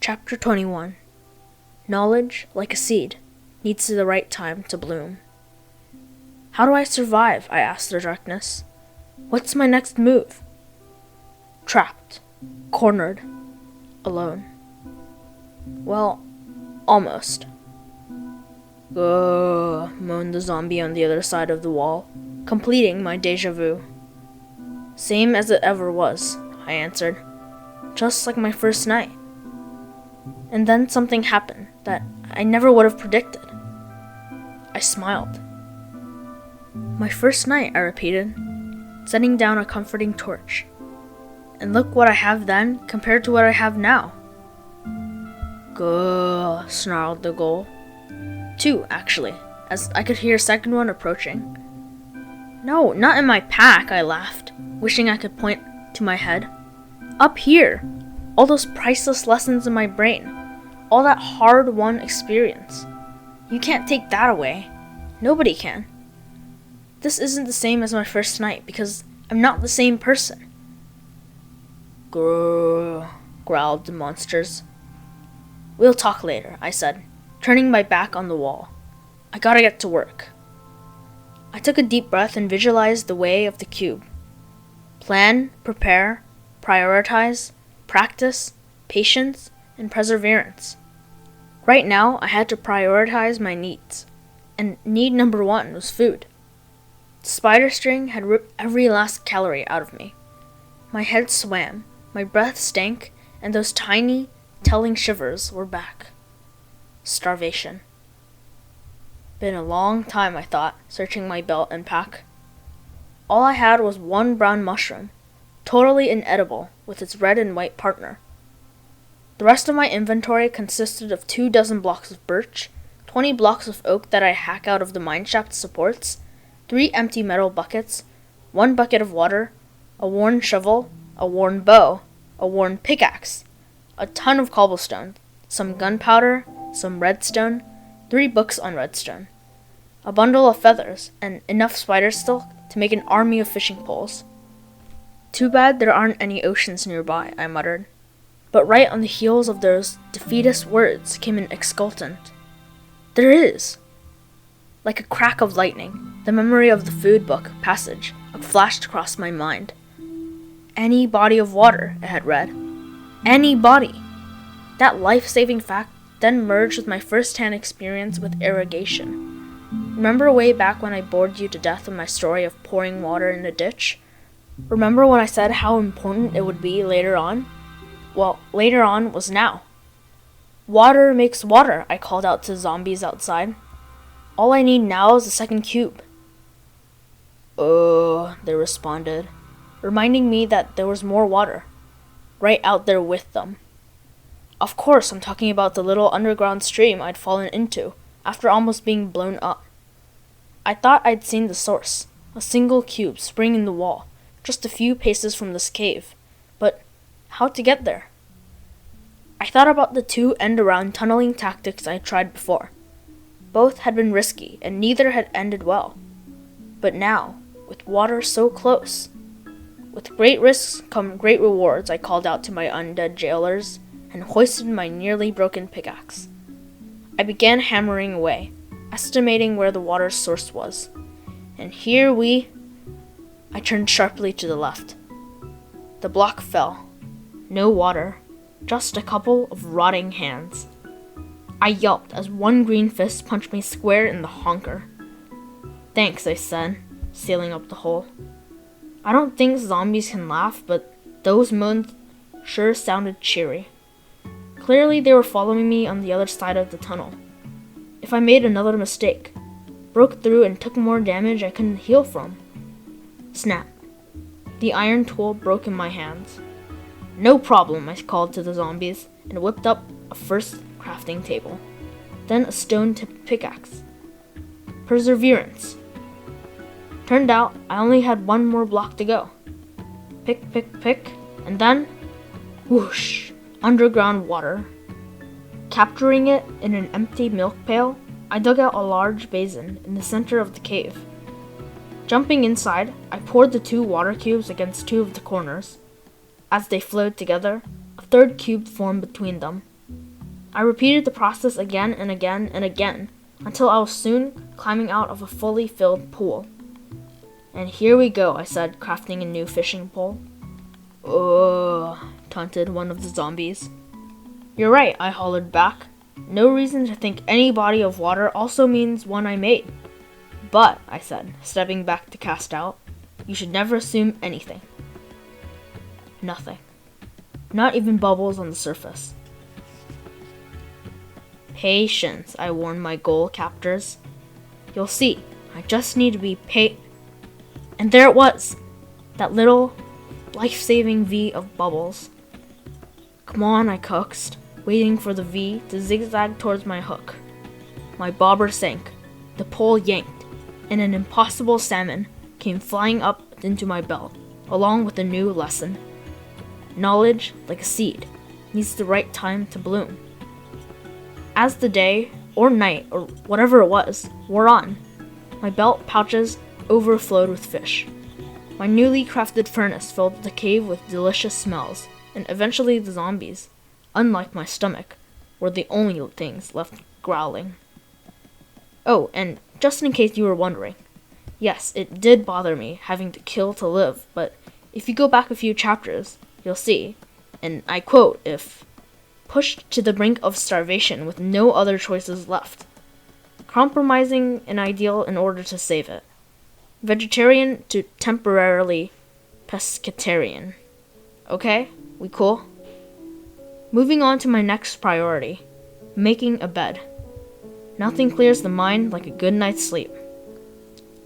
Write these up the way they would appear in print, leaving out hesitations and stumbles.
Chapter 21. Knowledge, like a seed, needs the right time to bloom. How do I survive? I asked the darkness. What's my next move? Trapped, cornered, alone. Well, almost. Ugh, moaned the zombie on the other side of the wall, completing my déjà vu. Same as it ever was, I answered. Just like my first night. And then something happened that I never would have predicted. I smiled. My first night, I repeated, setting down a comforting torch. And look what I have then compared to what I have now. Gah, snarled the ghoul. Two, actually, as I could hear a second one approaching. No, not in my pack, I laughed, wishing I could point to my head. Up here! All those priceless lessons in my brain. All that hard-won experience. You can't take that away. Nobody can. This isn't the same as my first night because I'm not the same person. Grrr, growled the monsters. We'll talk later, I said, turning my back on the wall. I gotta get to work. I took a deep breath and visualized the way of the cube. Plan, prepare, prioritize, practice, patience, and perseverance. Right now, I had to prioritize my needs, and need number one was food. The spider string had ripped every last calorie out of me. My head swam, my breath stank, and those tiny, telling shivers were back. Starvation. Been a long time, I thought, searching my belt and pack. All I had was one brown mushroom, totally inedible with its red and white partner. The rest of my inventory consisted of 24 blocks of birch, 20 blocks of oak that I hack out of the mineshaft supports, 3 empty metal buckets, 1 bucket of water, a worn shovel, a worn bow, a worn pickaxe, a ton of cobblestone, some gunpowder, some redstone, 3 books on redstone, a bundle of feathers, and enough spider silk to make an army of fishing poles. Too bad there aren't any oceans nearby, I muttered. But right on the heels of those defeatist words came an exultant. There is! Like a crack of lightning, the memory of the food book passage flashed across my mind. Any body of water, it had read. Any body! That life-saving fact then merged with my first-hand experience with irrigation. Remember way back when I bored you to death with my story of pouring water in a ditch? Remember when I said how important it would be later on? Well, later on was now. Water makes water, I called out to zombies outside. All I need now is a second cube. Oh, they responded, reminding me that there was more water, right out there with them. Of course, I'm talking about the little underground stream I'd fallen into after almost being blown up. I thought I'd seen the source, a single cube springing in the wall, just a few paces from this cave, but how to get there? I thought about the 2 end-around tunneling tactics I had tried before. Both had been risky, and neither had ended well. But now, with water so close, with great risks come great rewards, I called out to my undead jailers, and hoisted my nearly broken pickaxe. I began hammering away, estimating where the water's source was. And here I turned sharply to the left. The block fell. No water, just a couple of rotting hands. I yelped as one green fist punched me square in the honker. Thanks, I said, sealing up the hole. I don't think zombies can laugh, but those moans sure sounded cheery. Clearly they were following me on the other side of the tunnel. If I made another mistake, broke through and took more damage I couldn't heal from. Snap. The iron tool broke in my hands. No problem, I called to the zombies, and whipped up a first crafting table, then a stone-tipped pickaxe. Perseverance. Turned out I only had 1 more block to go. Pick, pick, pick, and then, whoosh, underground water. Capturing it in an empty milk pail, I dug out a large basin in the center of the cave. Jumping inside, I poured the 2 water cubes against 2 of the corners. As they flowed together, a third cube formed between them. I repeated the process again and again and again, until I was soon climbing out of a fully filled pool. "And here we go," I said, crafting a new fishing pole. "Ugh," taunted one of the zombies. "You're right," I hollered back. "No reason to think any body of water also means one I made." "But," I said, stepping back to cast out, "you should never assume anything." Nothing. Not even bubbles on the surface. "Patience," I warned my ghoul captors. "You'll see, I just need to be And there it was! That little, life-saving V of bubbles. "Come on," I coaxed, waiting for the V to zigzag towards my hook. My bobber sank, the pole yanked, and an impossible salmon came flying up into my belt, along with a new lesson. Knowledge, like a seed, needs the right time to bloom. As the day, or night, or whatever it was, wore on, my belt pouches overflowed with fish. My newly crafted furnace filled the cave with delicious smells, and eventually the zombies, unlike my stomach, were the only things left growling. Oh, and just in case you were wondering, yes, it did bother me having to kill to live, but if you go back a few chapters, you'll see, and I quote, if pushed to the brink of starvation with no other choices left, compromising an ideal in order to save it. Vegetarian to temporarily pescatarian. Okay? We cool? Moving on to my next priority, making a bed. Nothing clears the mind like a good night's sleep.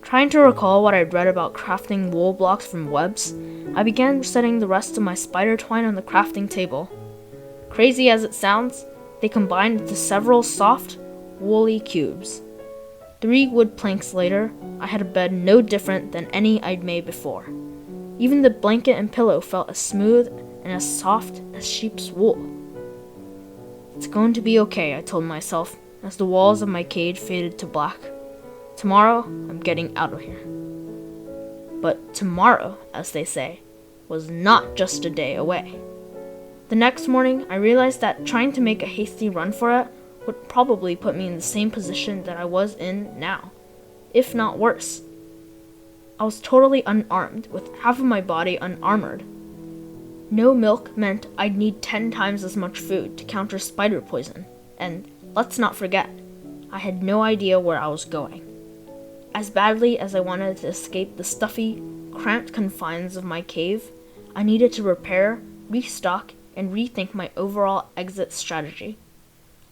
Trying to recall what I'd read about crafting wool blocks from webs, I began setting the rest of my spider twine on the crafting table. Crazy as it sounds, they combined into several soft, woolly cubes. 3 wood planks later, I had a bed no different than any I'd made before. Even the blanket and pillow felt as smooth and as soft as sheep's wool. "It's going to be okay," I told myself, as the walls of my cage faded to black. "Tomorrow, I'm getting out of here." But tomorrow, as they say, was not just a day away. The next morning, I realized that trying to make a hasty run for it would probably put me in the same position that I was in now, if not worse. I was totally unarmed, with half of my body unarmored. No milk meant I'd need 10 times as much food to counter spider poison, and let's not forget, I had no idea where I was going. As badly as I wanted to escape the stuffy, cramped confines of my cave, I needed to repair, restock, and rethink my overall exit strategy.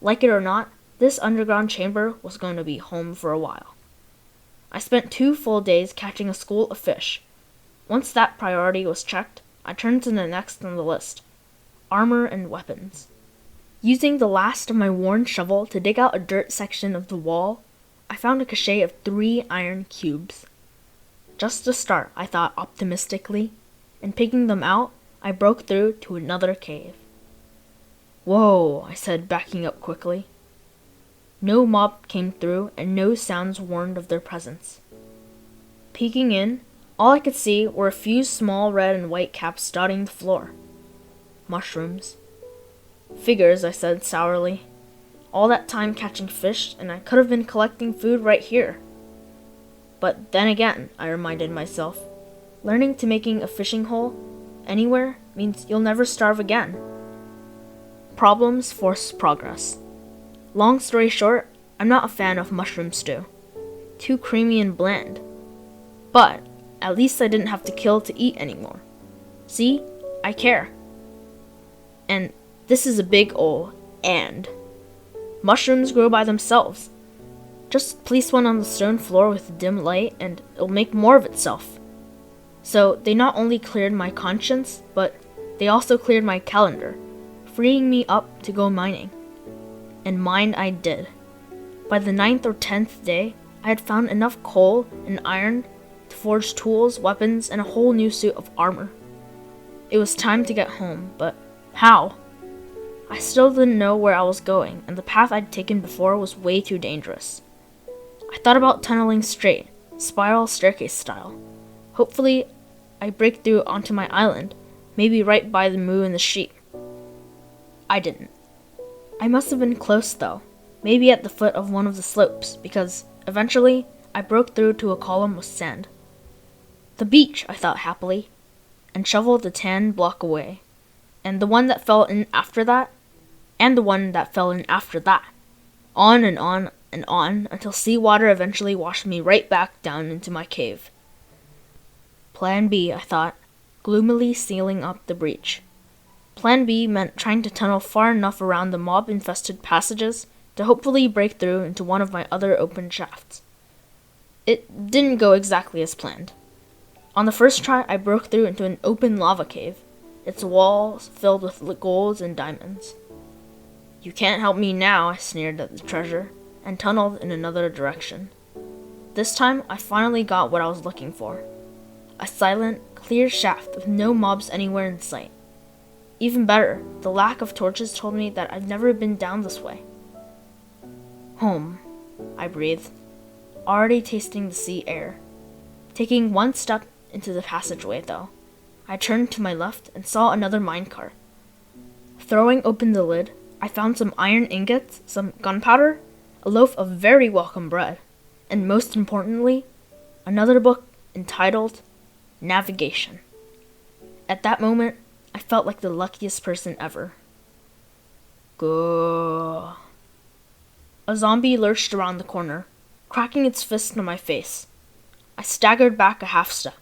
Like it or not, this underground chamber was going to be home for a while. I spent 2 full days catching a school of fish. Once that priority was checked, I turned to the next on the list, armor and weapons. Using the last of my worn shovel to dig out a dirt section of the wall, I found a cache of 3 iron cubes. Just to start, I thought optimistically, and picking them out, I broke through to another cave. "Whoa," I said, backing up quickly. No mob came through, and no sounds warned of their presence. Peeking in, all I could see were a few small red and white caps dotting the floor. Mushrooms. "Figures," I said sourly. "All that time catching fish, and I could have been collecting food right here." But then again, I reminded myself, learning to making a fishing hole anywhere means you'll never starve again. Problems force progress. Long story short, I'm not a fan of mushroom stew. Too creamy and bland. But at least I didn't have to kill to eat anymore. See? I care. And this is a big ol' and. Mushrooms grow by themselves. Just place one on the stone floor with dim light and it'll make more of itself. So they not only cleared my conscience, but they also cleared my calendar, freeing me up to go mining. And mine I did. By the 9th or 10th day, I had found enough coal and iron to forge tools, weapons, and a whole new suit of armor. It was time to get home, but how? I still didn't know where I was going, and the path I'd taken before was way too dangerous. I thought about tunneling straight, spiral staircase style. Hopefully, I break through onto my island, maybe right by the moo and the sheep. I didn't. I must have been close though, maybe at the foot of one of the slopes, because eventually I broke through to a column of sand. The beach, I thought happily, and shoveled the 10 block away, and the one that fell in after that, and the one that fell in after that, on and on and on until seawater eventually washed me right back down into my cave. Plan B, I thought, gloomily sealing up the breach. Plan B meant trying to tunnel far enough around the mob-infested passages to hopefully break through into one of my other open shafts. It didn't go exactly as planned. On the first try, I broke through into an open lava cave, its walls filled with gold and diamonds. You can't help me now, I sneered at the treasure, and tunneled in another direction. This time, I finally got what I was looking for. A silent, clear shaft with no mobs anywhere in sight. Even better, the lack of torches told me that I'd never been down this way. Home, I breathed, already tasting the sea air. Taking one step into the passageway, though, I turned to my left and saw another minecart. Throwing open the lid, I found some iron ingots, some gunpowder, a loaf of very welcome bread, and most importantly, another book entitled Navigation. At that moment, I felt like the luckiest person ever. Go. A zombie lurched around the corner, cracking its fist in my face. I staggered back a half step,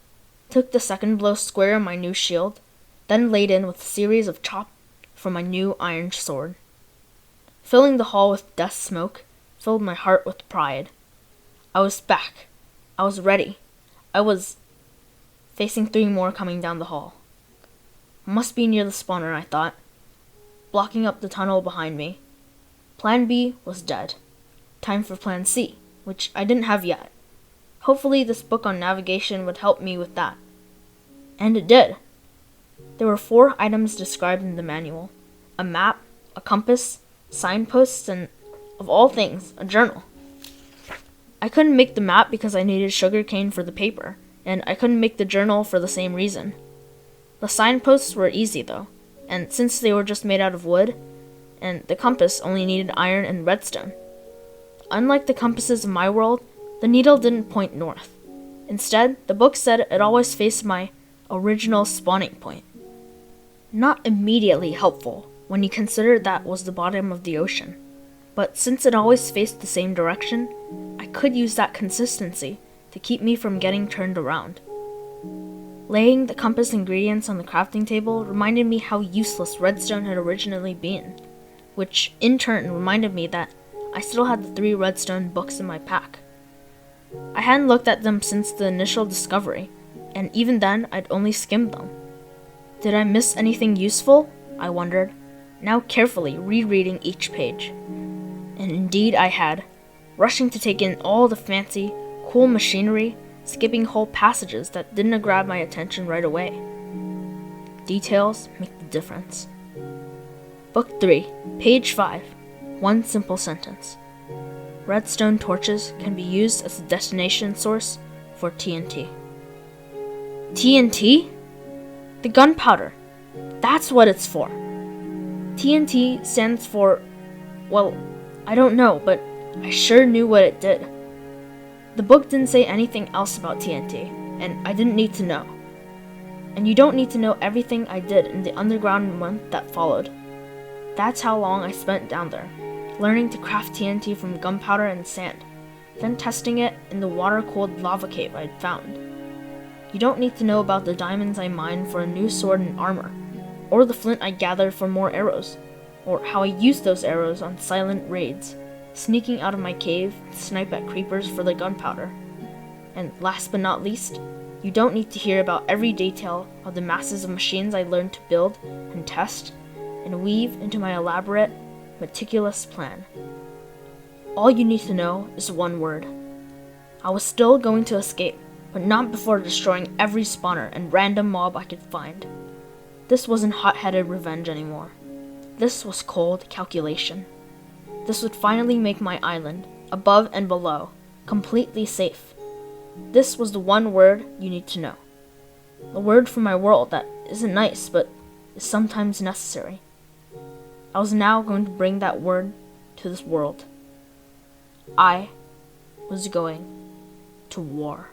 took the second blow square in my new shield, then laid in with a series of chops from my new iron sword. Filling the hall with death smoke filled my heart with pride. I was back. I was ready. I was facing 3 more coming down the hall. Must be near the spawner, I thought, blocking up the tunnel behind me. Plan B was dead. Time for Plan C, which I didn't have yet. Hopefully this book on navigation would help me with that. And it did. There were 4 items described in the manual. A map, a compass, signposts, and, of all things, a journal. I couldn't make the map because I needed sugarcane for the paper, and I couldn't make the journal for the same reason. The signposts were easy though, and since they were just made out of wood, and the compass only needed iron and redstone. Unlike the compasses of my world, the needle didn't point north. Instead, the book said it always faced my original spawning point. Not immediately helpful when you consider that was the bottom of the ocean, but since it always faced the same direction, I could use that consistency to keep me from getting turned around. Laying the compass ingredients on the crafting table reminded me how useless redstone had originally been, which in turn reminded me that I still had the 3 redstone books in my pack. I hadn't looked at them since the initial discovery, and even then I'd only skimmed them. Did I miss anything useful? I wondered, now carefully rereading each page. And indeed I had, rushing to take in all the fancy, cool machinery, skipping whole passages that didn't grab my attention right away. Details make the difference. Book 3, page 5, 1 simple sentence. Redstone torches can be used as a detonation source for TNT. TNT? The gunpowder. That's what it's for. TNT stands for, well, I don't know, but I sure knew what it did. The book didn't say anything else about TNT, and I didn't need to know. And you don't need to know everything I did in the underground month that followed. That's how long I spent down there, learning to craft TNT from gunpowder and sand, then testing it in the water-cooled lava cave I'd found. You don't need to know about the diamonds I mined for a new sword and armor, or the flint I gathered for more arrows, or how I used those arrows on silent raids, sneaking out of my cave to snipe at creepers for the gunpowder. And last but not least, you don't need to hear about every detail of the masses of machines I learned to build and test and weave into my elaborate, meticulous plan. All you need to know is one word. I was still going to escape, but not before destroying every spawner and random mob I could find. This wasn't hot-headed revenge anymore. This was cold calculation. This would finally make my island, above and below, completely safe. This was the one word you need to know. A word from my world that isn't nice, but is sometimes necessary. I was now going to bring that word to this world. I was going to war.